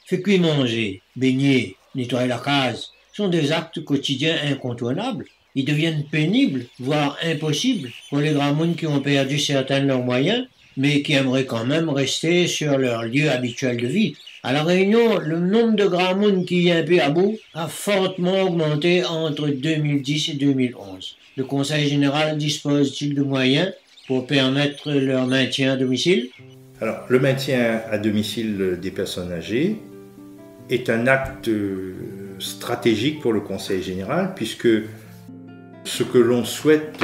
Fait cuire manger, baigner, nettoyer la case sont des actes quotidiens incontournables. Ils deviennent pénibles, voire impossibles pour les grands mondes qui ont perdu certains de leurs moyens, mais qui aimeraient quand même rester sur leur lieu habituel de vie. À La Réunion, le nombre de grands mondes qui y a un peu à bout a fortement augmenté entre 2010 et 2011. Le Conseil général dispose-t-il de moyens pour permettre leur maintien à domicile? Alors, le maintien à domicile des personnes âgées est un acte stratégique pour le Conseil général, puisque ce que l'on souhaite,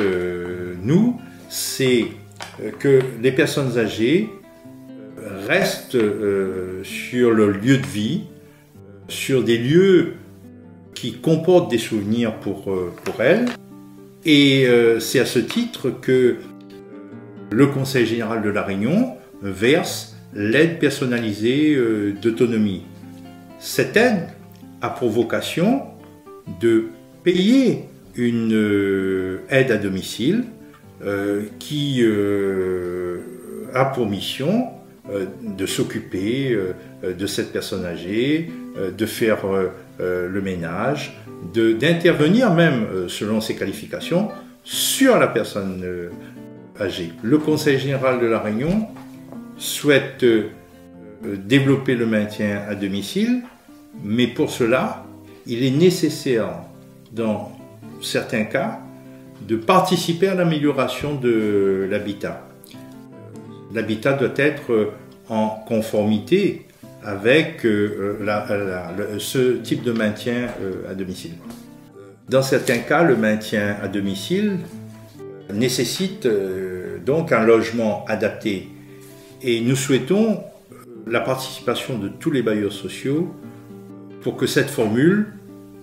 nous, c'est que les personnes âgées restent sur leur lieu de vie, sur des lieux qui comportent des souvenirs pour elles. Et c'est à ce titre que le Conseil général de La Réunion verse l'aide personnalisée d'autonomie. Cette aide a pour vocation de payer une aide à domicile qui a pour mission de s'occuper de cette personne âgée, de faire le ménage, d'intervenir même, selon ses qualifications, sur la personne âgée. Le Conseil général de La Réunion souhaite développer le maintien à domicile, mais pour cela, il est nécessaire, dans certains cas, de participer à l'amélioration de l'habitat. L'habitat doit être en conformité avec ce type de maintien à domicile. Dans certains cas, le maintien à domicile nécessite donc un logement adapté. Et nous souhaitons la participation de tous les bailleurs sociaux pour que cette formule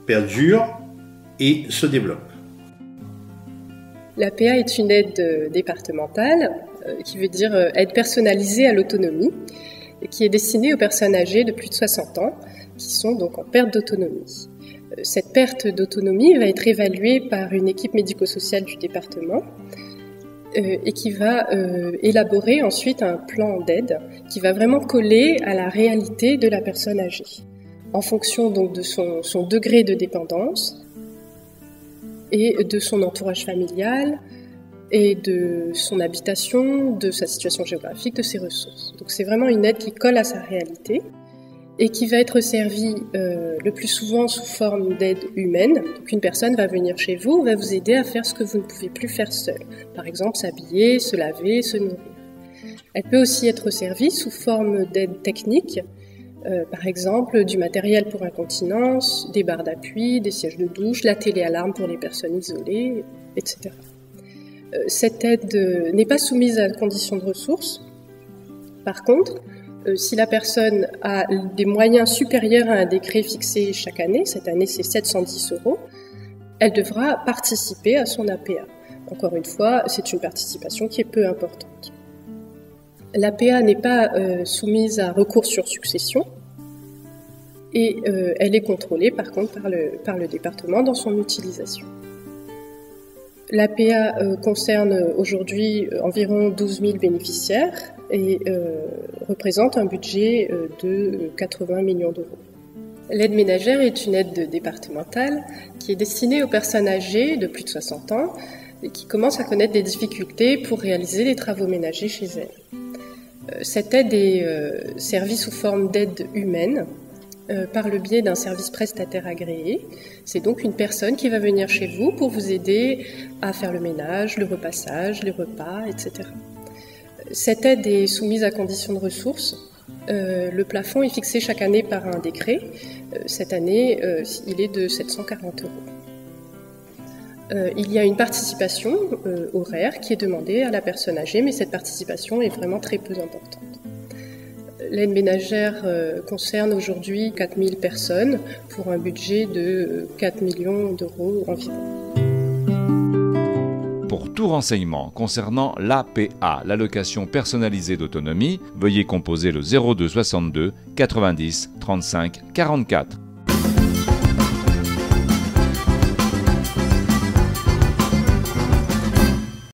perdure et se développe. L'APA est une aide départementale, qui veut dire aide personnalisée à l'autonomie, qui est destinée aux personnes âgées de plus de 60 ans, qui sont donc en perte d'autonomie. Cette perte d'autonomie va être évaluée par une équipe médico-sociale du département et qui va élaborer ensuite un plan d'aide qui va vraiment coller à la réalité de la personne âgée, en fonction donc de son degré de dépendance et de son entourage familial et de son habitation, de sa situation géographique, de ses ressources. Donc c'est vraiment une aide qui colle à sa réalité et qui va être servie le plus souvent sous forme d'aide humaine. Donc une personne va venir chez vous, va vous aider à faire ce que vous ne pouvez plus faire seul. Par exemple, s'habiller, se laver, se nourrir. Elle peut aussi être servie sous forme d'aide technique, par exemple du matériel pour incontinence, des barres d'appui, des sièges de douche, la téléalarme pour les personnes isolées, etc. Cette aide n'est pas soumise à conditions de ressources. Par contre, si la personne a des moyens supérieurs à un décret fixé chaque année, cette année c'est 710 €, elle devra participer à son APA. Encore une fois, c'est une participation qui est peu importante. L'APA n'est pas soumise à recours sur succession et elle est contrôlée par contre par le département dans son utilisation. L'APA concerne aujourd'hui environ 12 000 bénéficiaires et représente un budget de 80 millions d'euros. L'aide ménagère est une aide départementale qui est destinée aux personnes âgées de plus de 60 ans et qui commencent à connaître des difficultés pour réaliser les travaux ménagers chez elles. Cette aide est servie sous forme d'aide humaine par le biais d'un service prestataire agréé. C'est donc une personne qui va venir chez vous pour vous aider à faire le ménage, le repassage, les repas, etc. Cette aide est soumise à conditions de ressources. Le plafond est fixé chaque année par un décret. Cette année, il est de 740 €. Il y a une participation horaire qui est demandée à la personne âgée, mais cette participation est vraiment très peu importante. L'aide ménagère concerne aujourd'hui 4000 personnes pour un budget de 4 millions d'euros environ. Pour tout renseignement concernant l'APA, l'allocation personnalisée d'autonomie, veuillez composer le 02 62 90 35 44.